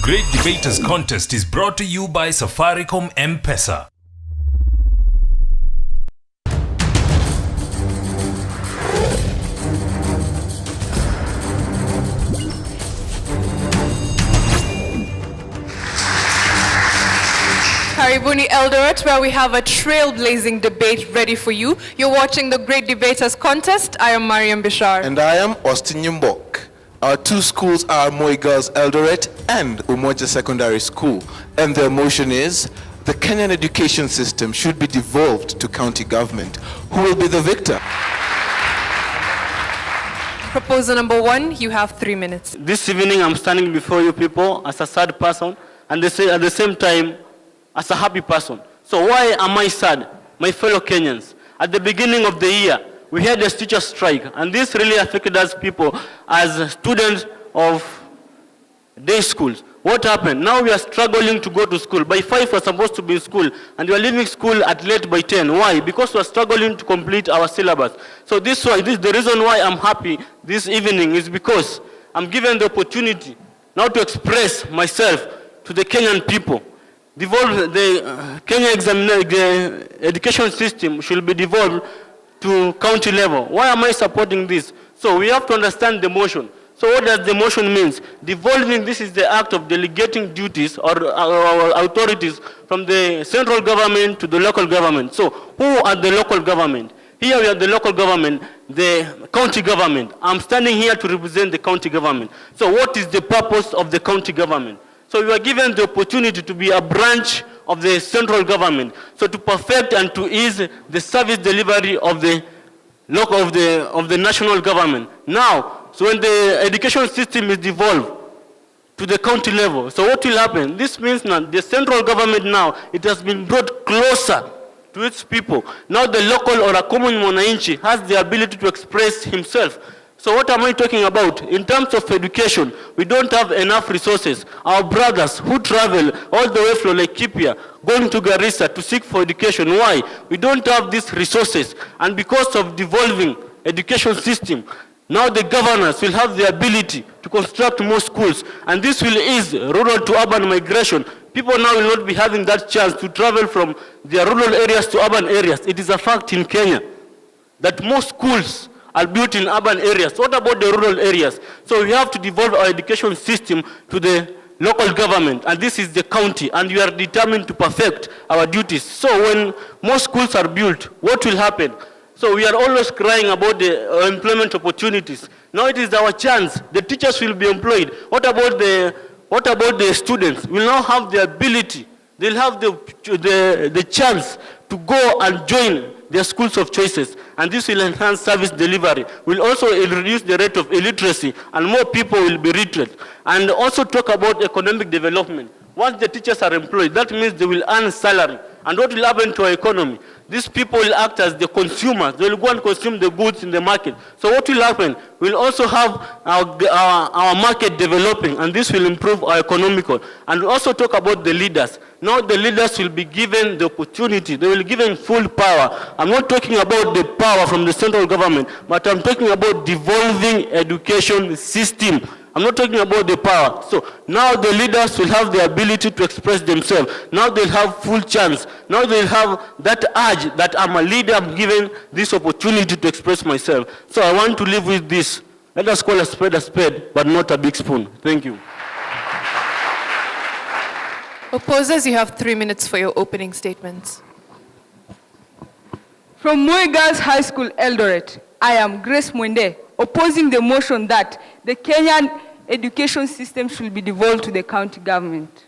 Great Debaters Contest is brought to you by Safaricom M-Pesa. Karibuni Eldoret, where we have a trailblazing debate ready for you. You're watching the Great Debaters Contest. I am Mariam Bishar. And I am Austin Yumbok. Our two schools are Moi Girls Eldoret and Umoja Secondary School. And their motion is, the Kenyan education system should be devolved to county government. Who will be the victor? Proposal number 1, you have 3 minutes. This evening I'm standing before you people as a sad person and they say at the same time as a happy person. So why am I sad? My fellow Kenyans, at the beginning of the year, we had a teacher strike, and this really affected us people as students of day schools. What happened? Now we are struggling to go to school. By 5 we're supposed to be in school, and we are leaving school at late by 10. Why? Because we are struggling to complete our syllabus. So this the reason why I'm happy this evening is because I'm given the opportunity now to express myself to the Kenyan people. Devolve the Kenya the education system should be devolved to county level. Why am I supporting this? So we have to understand the motion. So what does the motion means? Devolving, this is the act of delegating duties or authorities from the central government to the local government. So who are the local government? Here we are the local government, the county government. I'm standing here to represent the county government. So what is the purpose of the county government? So we are given the opportunity to be a branch of the central government. So to perfect and to ease the service delivery of the local of the national government. Now, so when the education system is devolved to the county level, so what will happen? This means that the central government now, it has been brought closer to its people. Now the local or a common mwananchi has the ability to express himself. So what am I talking about? In terms of education, we don't have enough resources. Our brothers who travel all the way from Laikipia, going to Garissa to seek for education. Why? We don't have these resources. And because of devolving education system, now the governors will have the ability to construct more schools. And this will ease rural to urban migration. People now will not be having that chance to travel from their rural areas to urban areas. It is a fact in Kenya that most schools are built in urban areas. What about the rural areas? So we have to devolve our education system to the local government, and this is the county, and we are determined to perfect our duties. So when more schools are built, what will happen? So we are always crying about the employment opportunities. Now it is our chance. The teachers will be employed. What about the students? We'll now have the ability. They'll have the chance to go and join their schools of choices, and this will enhance service delivery. Will also reduce the rate of illiteracy, and more people will be literate. And also talk about economic development. Once the teachers are employed, that means they will earn salary. And what will happen to our economy? These people will act as the consumers. They will go and consume the goods in the market. So what will happen? We'll also have our market developing, and this will improve our economical. And we'll also talk about the leaders. Now the leaders will be given the opportunity. They will be given full power. I'm not talking about the power from the central government, but I'm talking about devolving education system. I'm not talking about the power. So now the leaders will have the ability to express themselves. Now they'll have full chance. Now they'll have that urge that I'm a leader, I'm given this opportunity to express myself. So I want to live with this. Let us call a spade, but not a big spoon. Thank you. Opposers, you have 3 minutes for your opening statements. From Moi Girls High School, Eldoret, I am Grace Mwende, opposing the motion that the Kenyan education system should be devolved to the county government.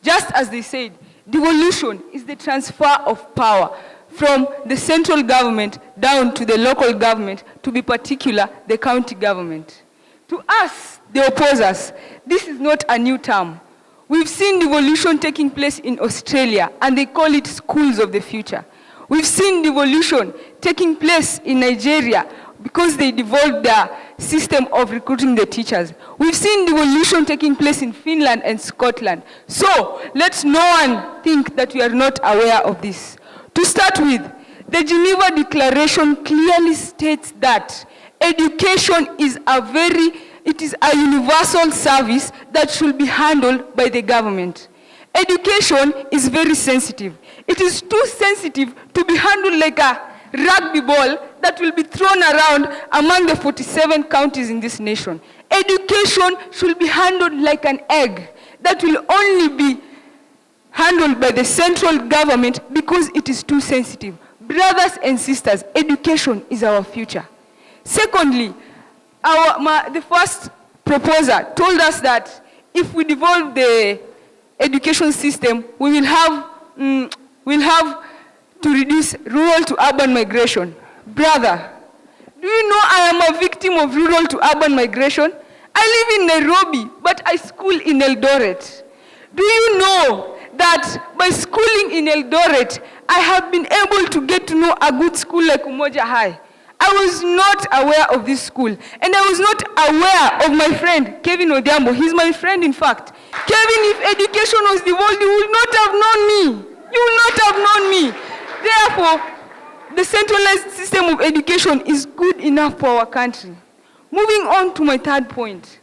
Just as they said, devolution is the transfer of power from the central government down to the local government, to be particular, the county government. To us, the opposers, this is not a new term. We've seen devolution taking place in Australia, and they call it schools of the future. We've seen devolution taking place in Nigeria, because they devolved their system of recruiting the teachers. We've seen devolution taking place in Finland and Scotland. So let no one think that we are not aware of this. To start with, the Geneva Declaration clearly states that education is a very it is a universal service that should be handled by the government. Education is very sensitive. It is too sensitive to be handled like a rugby ball that will be thrown around among the 47 counties in this nation. Education should be handled like an egg that will only be handled by the central government because it is too sensitive. Brothers and sisters, education is our future. Secondly, the first proposer told us that if we devolve the education system, we will have to reduce rural to urban migration. Brother, do you know I am a victim of rural to urban migration? I live in Nairobi, but I school in Eldoret. Do you know that by schooling in Eldoret, I have been able to get to know a good school like Umoja High? I was not aware of this school, and I was not aware of my friend, Kevin Odhiambo. He's my friend, in fact. Kevin, if education was devolved, you would not have known me. You would not have known me. Therefore, the centralized system of education is good enough for our country. Moving on to my third point.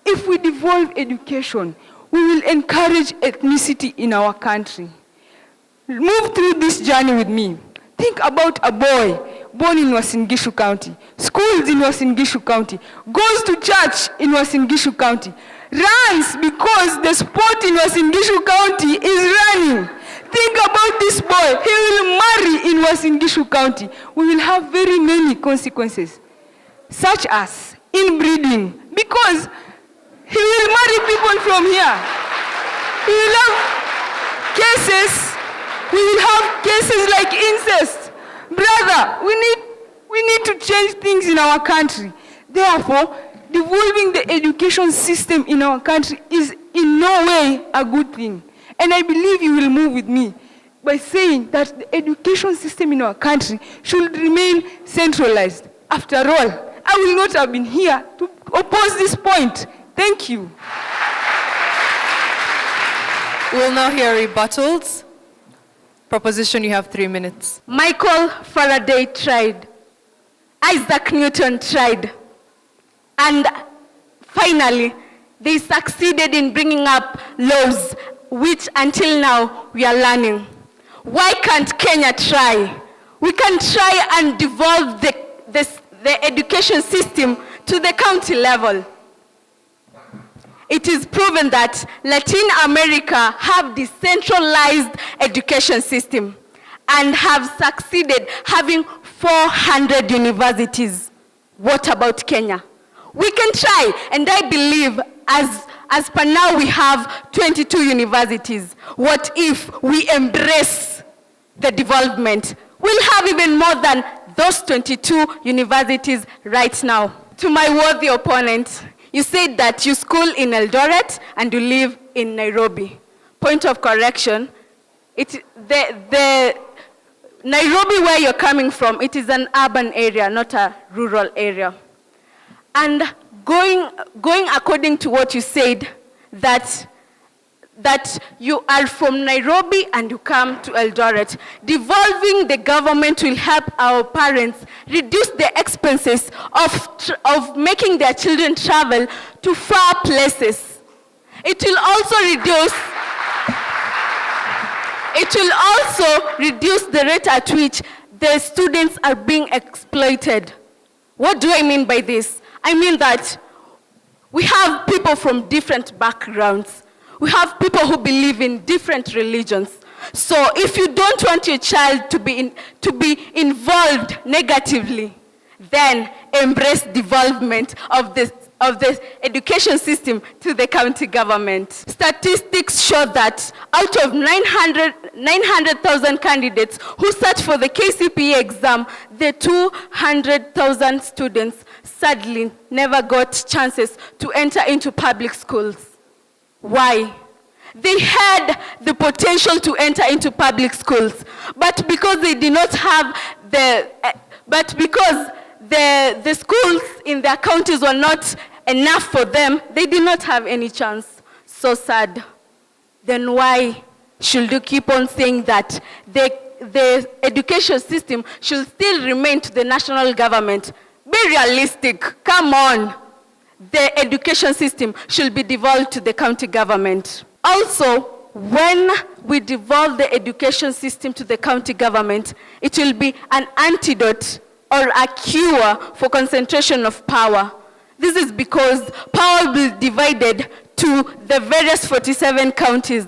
If we devolve education, we will encourage ethnicity in our country. Move through this journey with me. Think about a boy born in Uasin Gishu County, schools in Uasin Gishu County, goes to church in Uasin Gishu County, runs because the sport in Uasin Gishu County is running. Think about this boy. He will marry in Uasin Gishu County. We will have very many consequences, such as inbreeding, because he will marry people from here. We will have cases. We will have cases like incest. Brother, we need to change things in our country. Therefore, devolving the education system in our country is in no way a good thing. And I believe you will move with me by saying that the education system in our country should remain centralized. After all, I will not have been here to oppose this point. Thank you. We'll now hear rebuttals. Proposition, you have 3 minutes. Michael Faraday tried. Isaac Newton tried. And finally, they succeeded in bringing up laws which until now we are learning. Why can't Kenya try? We can try and devolve the education system to the county level. It is proven that Latin America have decentralized education system and have succeeded having 400 universities. What about Kenya? We can try, and I believe as per now we have 22 universities. What if we embrace the development? We'll have even more than those 22 universities right now. To my worthy opponent, you said that you school in Eldoret and you live in Nairobi. Point of correction, the Nairobi where you're coming from, it is an urban area, not a rural area. And going according to what you said, that you are from Nairobi and you come to Eldoret. Devolving the government will help our parents reduce the expenses of making their children travel to far places. It will also reduce the rate at which the students are being exploited. What do I mean by this? I mean that we have people from different backgrounds. We have people who believe in different religions. So if you don't want your child to be involved negatively, then embrace development of the education system to the county government. Statistics show that out of 900,000 candidates who sat for the KCPE exam, the 200,000 students sadly never got chances to enter into public schools. Why? They had the potential to enter into public schools, but because they did not have because the schools in their counties were not enough for them, they did not have any chance. So sad. Then why should you keep on saying that the education system should still remain to the national government? Be realistic. Come on. the education system should be devolved to the county government. Also, when we devolve the education system to the county government, it will be an antidote or a cure for concentration of power. This is because power will be divided to the various 47 counties.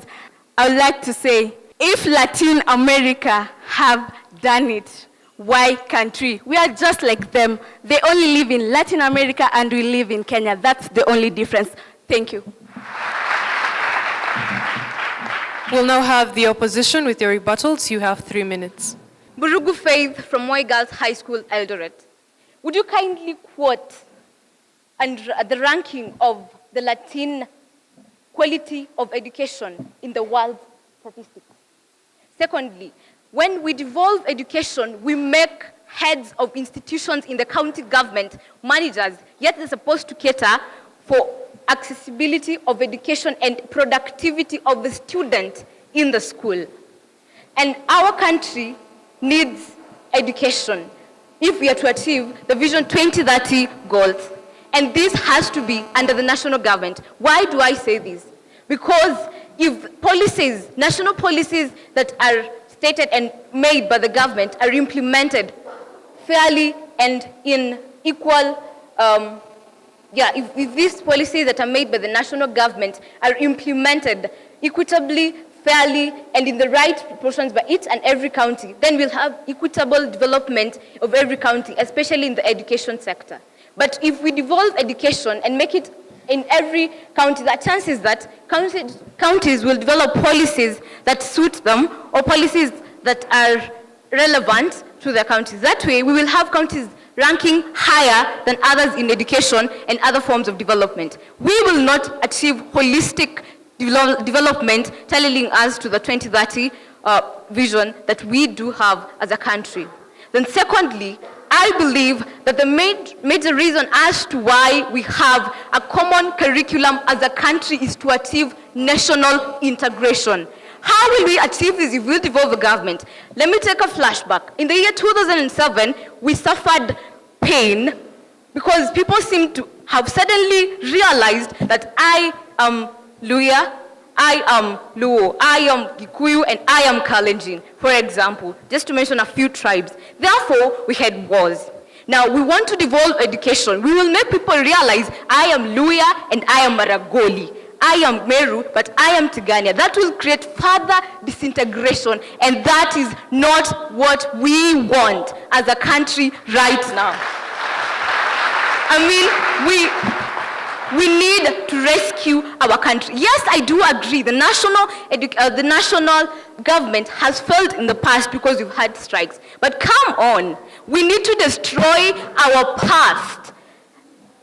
I would like to say, if Latin America have done it, why can't we? We are just like them. They only live in Latin America and we live in Kenya. That's the only difference. Thank you. We'll now have the opposition with your rebuttals. You have 3 minutes. Burugu Faith from Moi Girls High School, Eldoret. Would you kindly quote and the ranking of the Latin quality of education in the world statistics? Secondly, when we devolve education, we make heads of institutions in the county government managers, yet they're supposed to cater for accessibility of education and productivity of the student in the school. And our country needs education if we are to achieve the Vision 2030 goals. And this has to be under the national government. Why do I say this? Because if policies, national policies that are stated and made by the government are implemented fairly and in equal, if these policies that are made by the national government are implemented equitably, fairly, and in the right proportions by each and every county, then we'll have equitable development of every county, especially in the education sector. But if we devolve education and make it in every county, the chances that counties will develop policies that suit them or policies that are relevant to their counties. That way, we will have counties ranking higher than others in education and other forms of development. We will not achieve holistic development tallying us to the 2030 vision that we do have as a country. Then secondly, I believe that the major reason as to why we have a common curriculum as a country is to achieve national integration. How will we achieve this if we devolve the government? Let me take a flashback. In the year 2007, we suffered pain because people seem to have suddenly realized that I am Luya, I am Luo, I am Gikuyu, and I am Kalenjin, for example, just to mention a few tribes. Therefore, we had wars. Now, we want to devolve education. We will make people realize I am Luya and I am Maragoli. I am Meru, but I am Tigania. That will create further disintegration, and that is not what we want as a country right now. I mean, we need to rescue our country. Yes, I do agree. The national government has failed in the past because we've had strikes. But come on, we need to destroy our past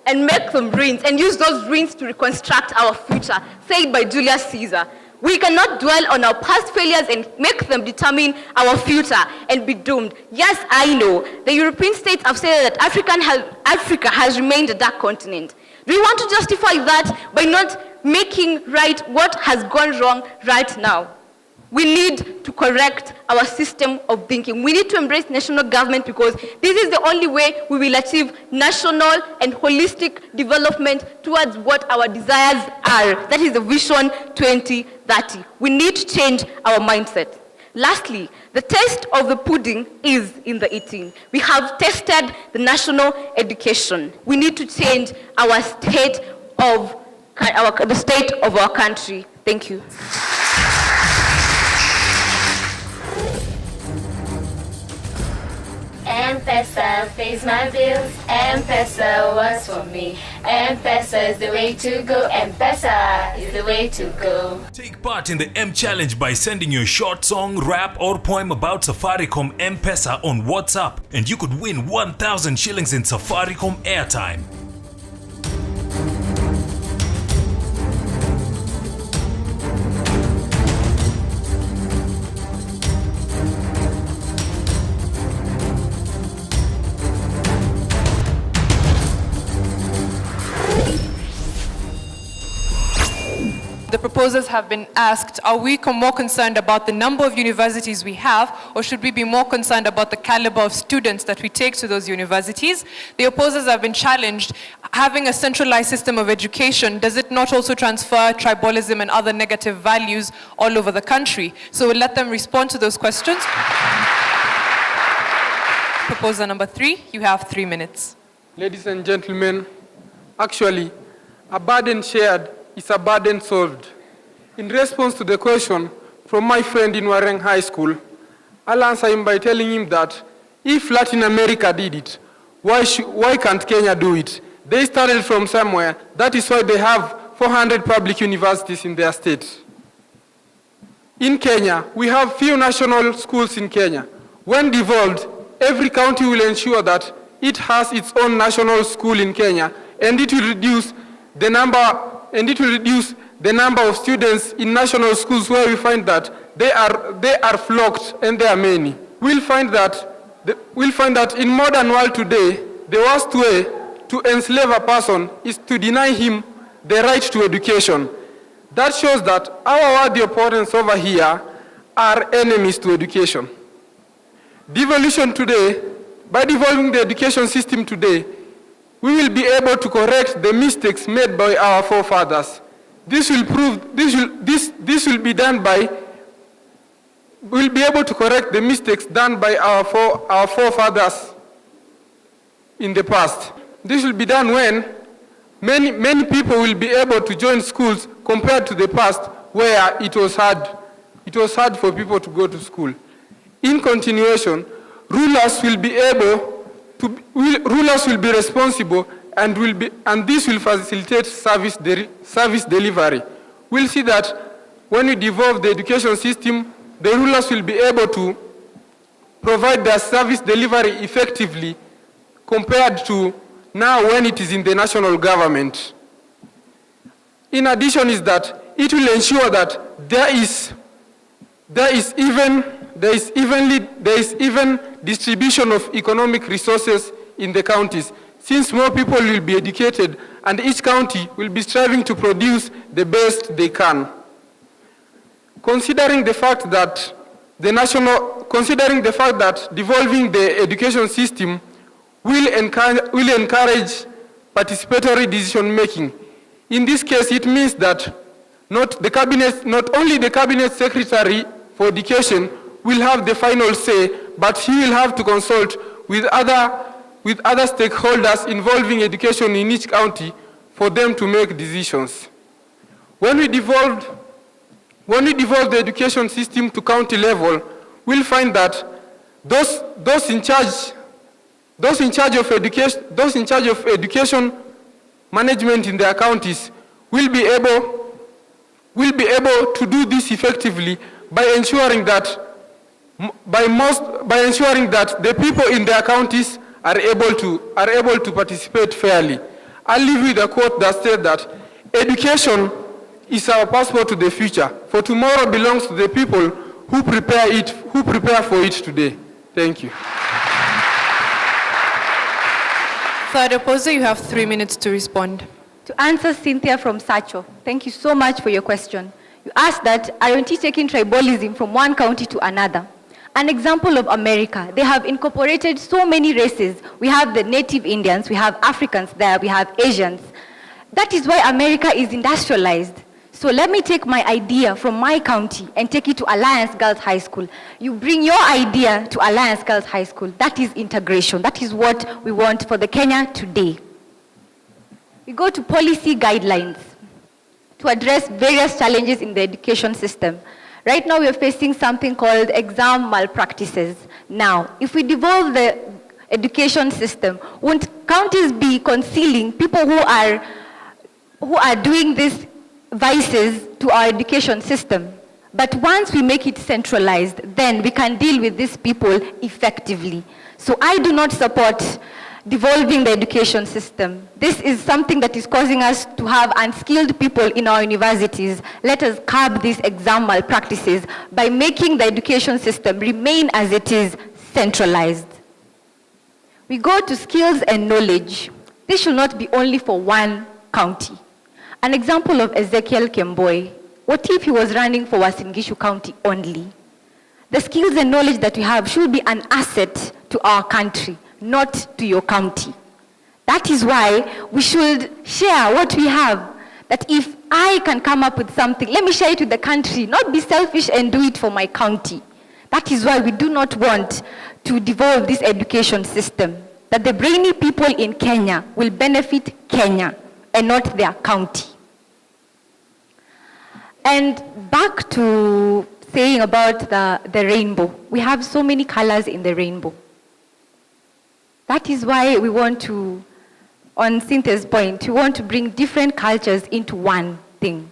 and make them ruins and use those ruins to reconstruct our future, said by Julius Caesar. We cannot dwell on our past failures and make them determine our future and be doomed. Yes, I know. The European states have said that Africa has remained a dark continent. Do we want to justify that by not making right what has gone wrong right now? We need to correct our system of thinking. We need to embrace national government because this is the only way we will achieve national and holistic development towards what our desires are. That is the Vision 2030. We need to change our mindset. Lastly, the taste of the pudding is in the eating. We have tested the national education. We need to change our state of the state of our country. Thank you. M-Pesa pays my bills, M-Pesa works for me. M-Pesa is the way to go, M-Pesa is the way to go. Take part in the M Challenge by sending your short song, rap or poem about Safaricom M-Pesa on WhatsApp, and you could win 1,000 shillings in Safaricom airtime. The proposers have been asked, are we more concerned about the number of universities we have, or should we be more concerned about the caliber of students that we take to those universities? The opposers have been challenged, having a centralized system of education, does it not also transfer tribalism and other negative values all over the country? So we'll let them respond to those questions. Proposer number 3, you have 3 minutes. Ladies and gentlemen, actually, a burden shared is a burden solved. In response to the question from my friend in Wareng High School, I'll answer him by telling him that if Latin America did it, why can't Kenya do it? They started from somewhere. That is why they have 400 public universities in their state. In Kenya, we have few national schools in Kenya. When devolved, every county will ensure that it has its own national school in Kenya, and it will reduce the number of students in national schools where we find that they are flocked and they are many. We'll find that in modern world today, the worst way to enslave a person is to deny him the right to education. That shows that our worthy opponents over here are enemies to education. Devolution today, by devolving the education system today, we will be able to correct the mistakes made by our forefathers. We'll be able to correct the mistakes done by our forefathers in the past. This will be done when many people will be able to join schools compared to the past where it was hard for people to go to school. In continuation, rulers will be responsible and this will facilitate service delivery. We'll see that when we devolve the education system, the rulers will be able to provide their service delivery effectively compared to now when it is in the national government. In addition is that it will ensure that there is even distribution of economic resources in the counties, since more people will be educated and each county will be striving to produce the best they can. Considering the fact that devolving the education system will encourage participatory decision making. In this case, it means that not only the cabinet secretary for education will have the final say, but he will have to consult with other stakeholders involving education in each county for them to make decisions. When we devolve the education system to county level, we'll find that those in charge of education management in their counties will be able to do this effectively by ensuring that the people in their counties are able to participate fairly. I'll leave with a quote that said that education is our passport to the future, for tomorrow belongs to the people who prepare for it today. Thank you. Third opposer, you have 3 minutes to respond. To answer Cynthia from Sacho, thank you so much for your question. You asked that, aren't you taking tribalism from one county to another? An example of America, they have incorporated so many races. We have the native Indians, we have Africans there, we have Asians. That is why America is industrialized. So let me take my idea from my county and take it to Alliance Girls High School. You bring your idea to Alliance Girls High School. That is integration. That is what we want for the Kenya today. We go to policy guidelines to address various challenges in the education system. Right now we are facing something called exam malpractices. Now, if we devolve the education system, won't counties be concealing people who are doing these vices to our education system? But once we make it centralized, then we can deal with these people effectively. So I do not support devolving the education system. This is something that is causing us to have unskilled people in our universities. Let us curb these exam malpractices by making the education system remain as it is, centralized. We go to skills and knowledge. This should not be only for one county. An example of Ezekiel Kemboi What if he was running for Uasin Gishu County only? The skills and knowledge that we have should be an asset to our country, not to your county. That is why we should share what we have. That if I can come up with something, let me share it with the country, not be selfish and do it for my county. That is why we do not want to devolve this education system. That the brainy people in Kenya will benefit Kenya and not their county. And back to saying about the rainbow. We have so many colors in the rainbow. That is why we want to, on Cynthia's point, we want to bring different cultures into one thing.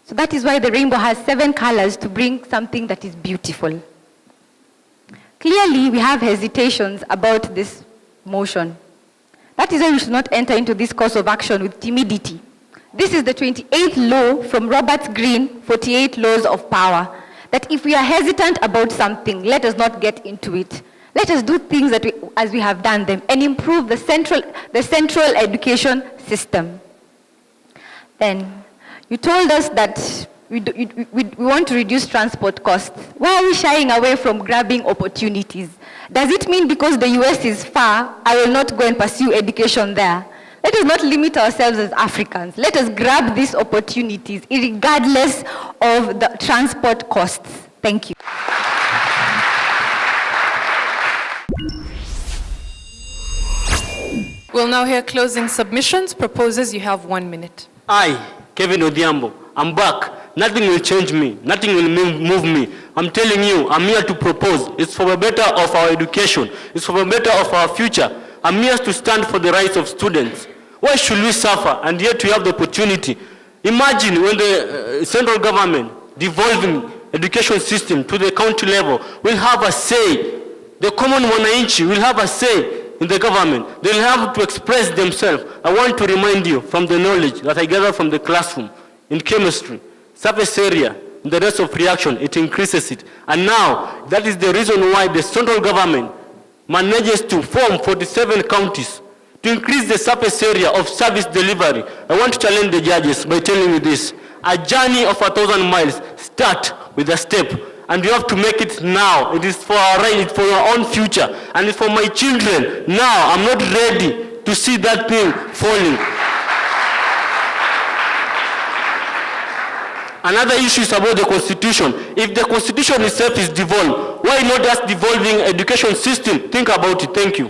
So that is why the rainbow has 7 colors to bring something that is beautiful. Clearly, we have hesitations about this motion. That is why we should not enter into this course of action with timidity. This is the 28th law from Robert Greene, 48 Laws of Power, that if we are hesitant about something, let us not get into it. Let us do things as we have done them and improve the central education system. Then, you told us that we want to reduce transport costs. Why are we shying away from grabbing opportunities? Does it mean because the US is far, I will not go and pursue education there? Let us not limit ourselves as Africans. Let us grab these opportunities, regardless of the transport costs. Thank you. We'll now hear closing submissions. Proposers, you have 1 minute. I, Kevin Odhiambo, I'm back. Nothing will change me. Nothing will move me. I'm telling you, I'm here to propose. It's for the better of our education. It's for the better of our future. I'm here to stand for the rights of students. Why should we suffer and yet we have the opportunity? Imagine when the central government devolving education system to the county level will have a say. The common wananchi will have a say in the government. They'll have to express themselves. I want to remind you from the knowledge that I gathered from the classroom in chemistry, surface area, and the rest of reaction, it increases it. And now, that is the reason why the central government manages to form 47 counties to increase the surface area of service delivery. I want to challenge the judges by telling you this. A journey of 1,000 miles start with a step, and you have to make it now. It is for our right, it's for our own future, and it's for my children. Now, I'm not ready to see that thing falling. Another issue is about the constitution. If the constitution itself is devolved, why not just devolving education system? Think about it. Thank you.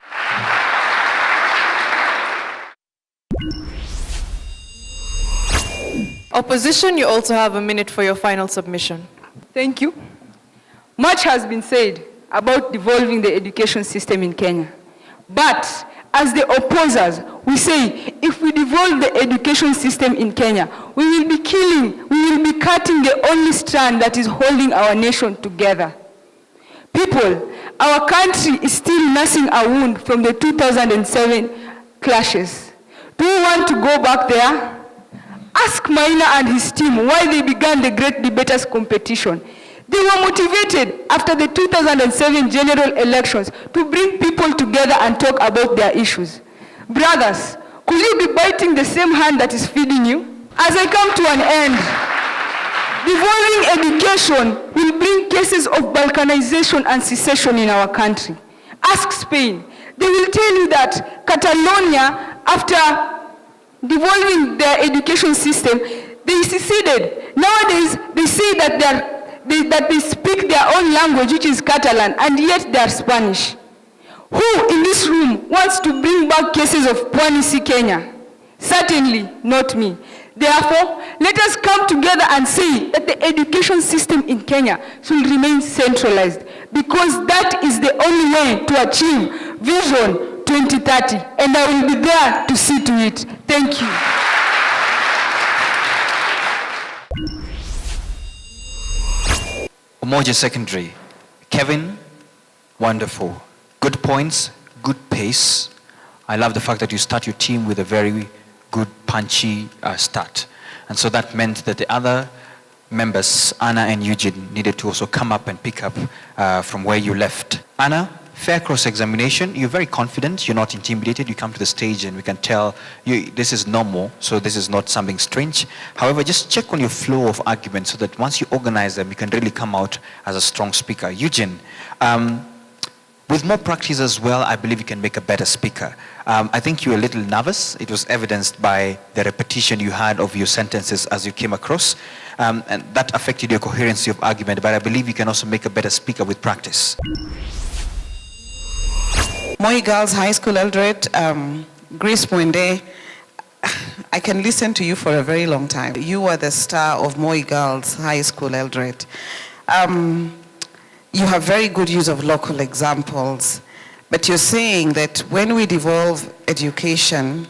Opposition, you also have 1 minute for your final submission. Thank you. Much has been said about devolving the education system in Kenya. But as the opposers, we say if we devolve the education system in Kenya, we will be cutting the only strand that is holding our nation together. People, our country is still nursing a wound from the 2007 clashes. Do you want to go back there? Ask Maina and his team why they began the Great Debaters competition. They were motivated after the 2007 general elections to bring people together and talk about their issues. Brothers, could you be biting the same hand that is feeding you? As I come to an end, devolving education will bring cases of balkanization and secession in our country. Ask Spain. They will tell you that Catalonia, after devolving their education system, they seceded. Nowadays, they say that they speak their own language, which is Catalan, and yet they are Spanish. Who in this room wants to bring back cases of Pwani Kenya? Certainly not me. Therefore, let us come together and say that the education system in Kenya should remain centralized, because that is the only way to achieve Vision 2030, and I will be there to see to it. Thank you. Umoja Secondary. Kevin, wonderful. Good points, good pace. I love the fact that you start your team with a very good punchy start. And so that meant that the other members, Anna and Eugene, needed to also come up and pick up from where you left. Anna, fair cross-examination. You're very confident. You're not intimidated. You come to the stage and we can tell you this is normal, so this is not something strange. However, just check on your flow of arguments so that once you organize them, you can really come out as a strong speaker. Eugene, with more practice as well, I believe you can make a better speaker. I think you were a little nervous. It was evidenced by the repetition you had of your sentences as you came across. And that affected your coherency of argument, but I believe you can also make a better speaker with practice. Moi Girls High School Eldoret, Grace Mwende, I can listen to you for a very long time. You are the star of Moi Girls High School Eldoret. You have very good use of local examples, but you're saying that when we devolve education,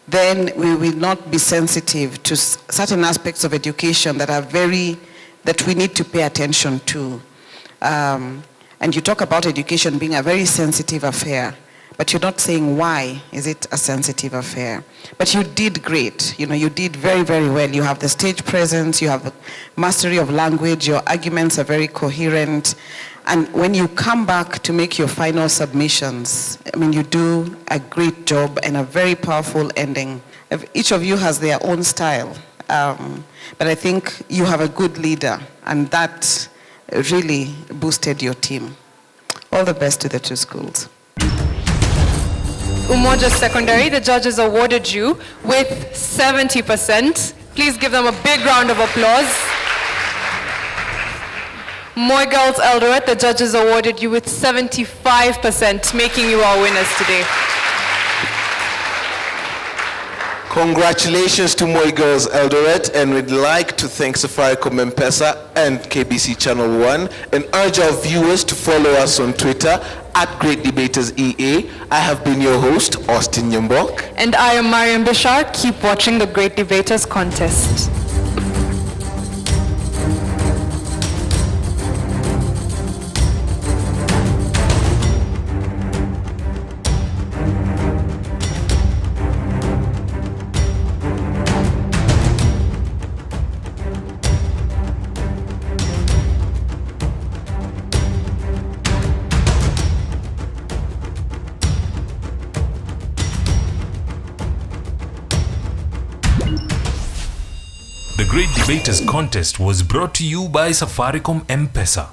then we will not be sensitive to certain aspects of education that we need to pay attention to. And you talk about education being a very sensitive affair, but you're not saying why is it a sensitive affair. But you did great. You did very, very well. You have the stage presence, you have the mastery of language, your arguments are very coherent. And when you come back to make your final submissions, you do a great job and a very powerful ending. Each of you has their own style, but I think you have a good leader, and that really boosted your team. All the best to the two schools. Umoja Secondary, the judges awarded you with 70%. Please give them a big round of applause. Moi Girls Eldoret, the judges awarded you with 75%, making you our winners today. Congratulations to Moi Girls Eldoret, and we'd like to thank Safaricom M-Pesa and KBC Channel 1, and urge our viewers to follow us on Twitter at Great Debaters EA. I have been your host, Austin Nyambok. And I am Mariam Bishar. Keep watching the Great Debaters contest. The Great Debaters Contest was brought to you by Safaricom M-Pesa.